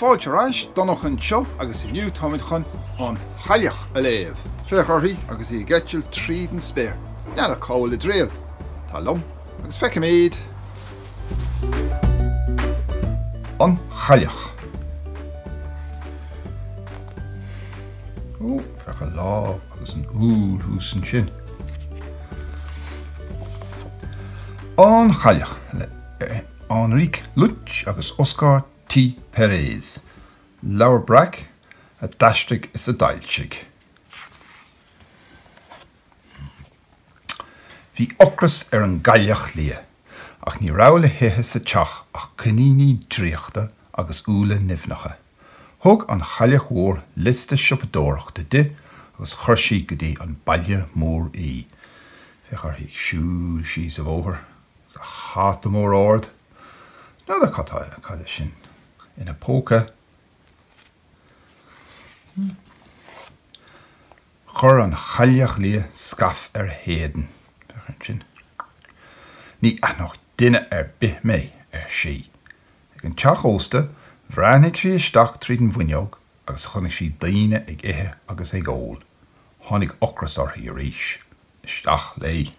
fáilte ráis donach an seo agus I nniu táid chun an chailleach a léamh. Féchorthaí agus I gceitiil tríd an spéir. Nead a cáil le dréal. Tá lom agus feice méad. An chailleach. Ó, fecha lá agus an úl hús an sin. An chailleach le Enrique Luch agus Oscar T. Perez. Laura Brack, a dastig is a dailsig. Bhí ocras an gaileach lia, ach ní rála hithe sa teach ach cynini dríochta agus úla nifnacha. Thug an chailleach mhór liste siopdóireachta di agus chuirsí go dtí an baile mór í. Fechar hí siúil sí sa bhóthar, sa háta mór ord. Ná da caile sin ina póca. Chur an chailleach lia scaf héan. Sin. Ní anach duine bith mé sí. Ag an teach ósta, bhreanig sí isteach tríd an bhuineog agus chunig sí daoine ag ithe agus ag ól. Tháinig ocras orthaí arís. Isteach lé.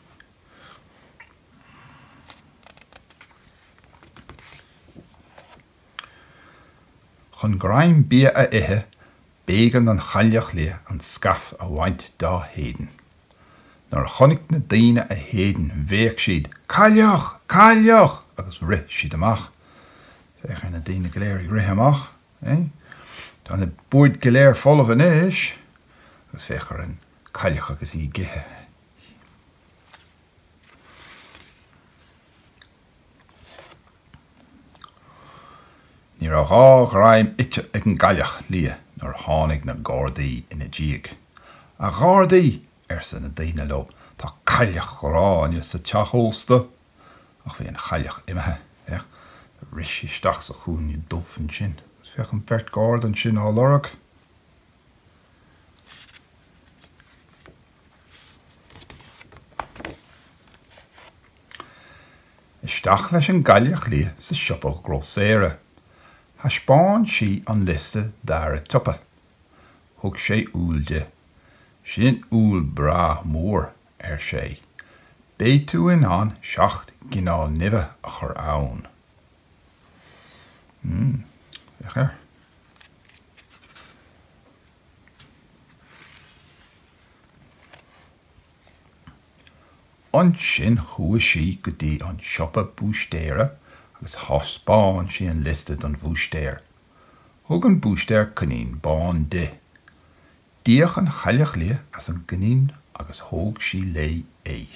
Chun graim bia a ithe, bégan an chailleach lia an scaf a bhaint dá héan. Nar chonig na daoine a héan bhéach siad Cailleach! Cailleach! Agus ri siad amach. Fechar na daoine go léir ri amach. Tá na búid go léir folamh an is. Agus fechar an cailleach agus í githe. Ní a dhá raim ite ag an gaileach lia nar tháinig na Gardaí ina díag. A Gardaí san na daoine lo, tá cailleach ráine sa teach ósta, ach bhí an chailleach imethe, ris isteach sa chúin dubh an sin. Fech an bert gard an sin á lorach. Isteach leis an gaileach lia sa siopa Grosséire. Haspáin sí an liste dar a tuppa. Thug sé úlde. Sin úl bra mór sé. Bé tú in an seacht gná nive a chur ann. Fechar. An sin chua sí go dtí an siopa bústéire agus haspáin sí an liste don bhústéir. Thug an bústéir cynnín bán de. Díach an chailleach lia as an gnín agus thóg sí lé é.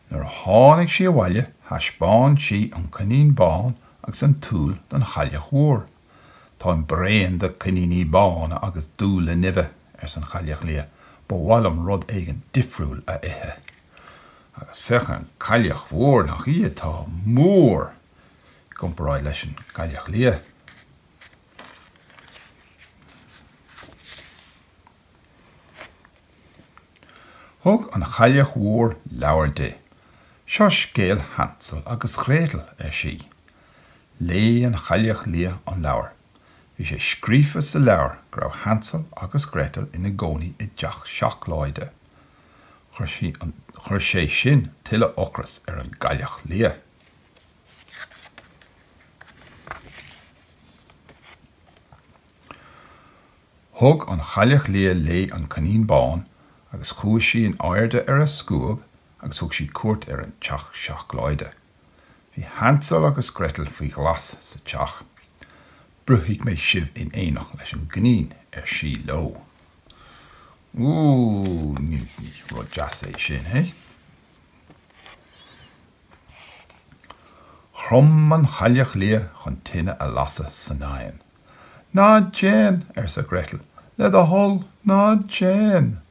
Nar tháinig sí a bhaile, haspáin sí an cnín bán agus an túl don chailleach mhór. Tá an bréan de cníní bán agus dúil le nimhe san chailleach lia, ba bhailim rud éigen difriúil a ithe. Agus fechar an chailleach mhór nach í atá mór. Comparáid leis an gaileach lia. Thug an chailleach mhór leabhar de. Seo scéal Hansel agus Gretel sí. Lé an chailleach lia an leabhar. Bhí sé scríofa sa leabhar go raibh Hansel agus Gretel ina gcónaí I dteach seachláide. Chuir sé sin tuile ocras an gaileach lia. Thug an chailleach lia lé an cnín bán agus chuaigh sí an airde a scúab agus thug sí cuairt an teach seachláide. Bhí Hansel agus Gretel faoi glas sa teach. Bruthaigh mé sibh in éanach leis an gnín sí lo. Ní rud deas é sin, hé? Chrum an chailleach lia chun tine a lasa san nain. Ná Jane sa Gretel. Le a hol, ná Jane.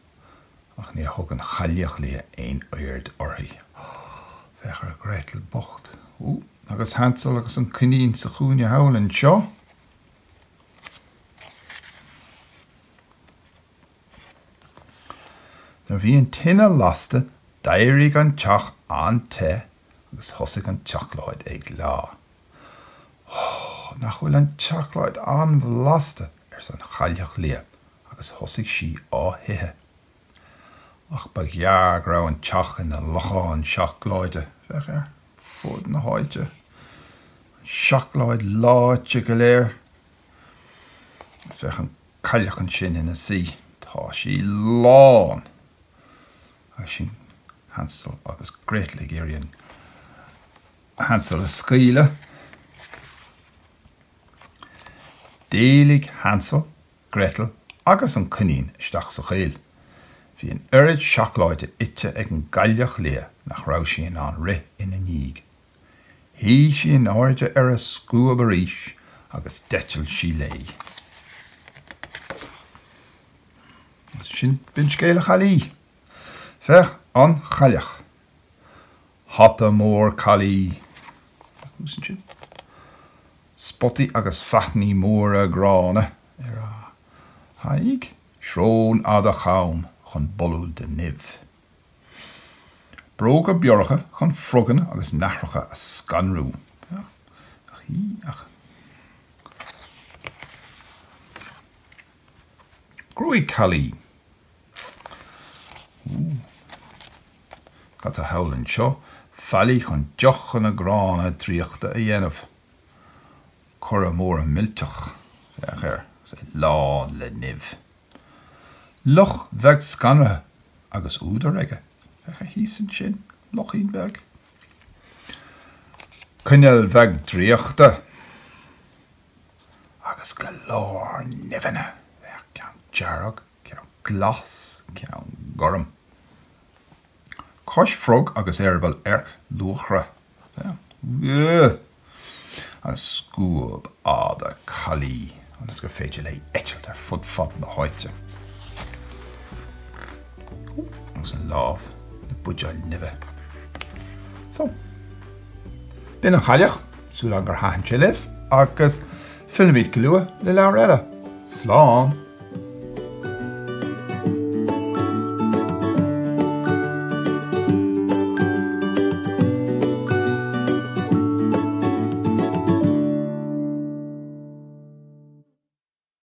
Ach ní thug an chailleach lia ein oird orthaí. Fechar Gretel bocht. Agus Hansel agus an cnín sa chúine howlann seo. Nar bhí an tine lasta Dairig an teach an te agus thosaigh an teachláid ag lá. Nach bhfuil an teachláid an bhlasta san chailleach lia agus thosaigh si áthithe. Ach ba ghearg rá an teach in na locháin seachláide bheith fud na háide. Seachláid láite go léir. Bheith an cailleach an sin ina sí. Tá sí lán. Agus sin Hansel agus Gretel géiríonn Hansel a scaoile. Déalaigh Hansel, Gretel agus an cnín isteach sa chéil. Bhí an oiread seachláide ite ag an gailleach lia nach rá sin an rith ina níg. Hí sin áirde ar a scúab a ríis agus deitiil sí lé. Sin bin scéile chalí. Fech an chailleach. Hata mór chalí. Spotty agus fatní mór a gráne ar a haig. Shrón ad a chaum chun bolúil de nimh. Bróga beorcha chun frogan agus nachracha a scanrú. Grúig chalí. Gat a howlann seo, fallí chun deoch an a grána tríochta a dhéanamh. Cur a mór a milteach, lán le nimh. Loch bheag scanrathe agus údar aige. Hísan sin, lochín bheag. Cuineal bheag tríochta agus go leor nimhine. Ceann dearag, ceann glas, ceann goram. Cos frog agus airbal erc luachra. Agus scúab ad a chalí. Agus go féidir le eitilt ar fud na háite. Agus an láb na buideáil nimhe. So. Bin an chailleach, sú an gur haithn sé libh, agus filmid go luath le leabhar eile. Slán.